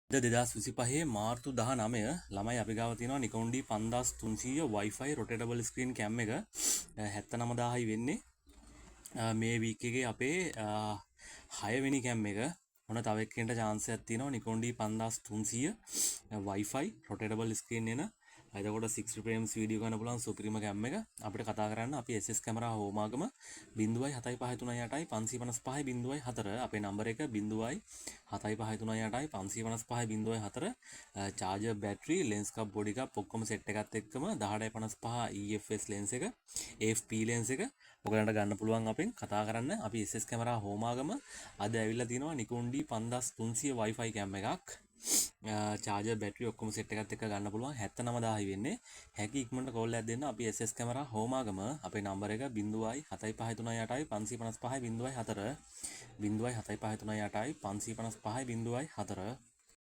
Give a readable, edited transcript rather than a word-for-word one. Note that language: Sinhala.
දෙදස් විසිපහේ මාර්තු 19 ළමයි අපි ගාව තියෙනවා Nikon D5300 Wi-Fi rotatable screen cam එක 79000යි වෙන්නේ. මේ වීක් එකේ අපේ 6 වෙනි කැම් එක. ඔන්න තව එක්කෙනෙක්ට chance එකක් තියෙනවා Nikon D5300 Wi-Fi rotatable screen එන. එතකොට 60 frames වීඩියෝ ගන්න පුළුවන් සුපිරිම කැම් එක. අපිට කතා කරන්න අපි SS කැමරා හෝමාගම 0.75385 555 04 අපේ නම්බර එක 0.75385 555 04 චාර්ජර් බැටරි ලෙන්ස් කප් බොඩි කප් ඔක්කොම සෙට් එකත් එක්කම 10.55 EFS ලෙන්ස් එක AFP ලෙන්ස් එක ඔයගලන්ට ගන්න පුළුවන් අපෙන් කතා කරන්න. අපි SS කැමරා හෝමාගම අද ඇවිල්ලා තිනවා Nikon D5300 Wi-Fi කැම් එකක්. චාර්ජර් බැටරි ඔක්කොම සෙට් එකත් එක්ක ගන්න පුළුවන් 79000යි වෙන්නේ. හැකි ඉක්මනට කෝල් එකක් දෙන්න. අපි SS කැමරා හෝමාගම අපේ නම්බර එක 0.75385 555 04 0.75385 555 04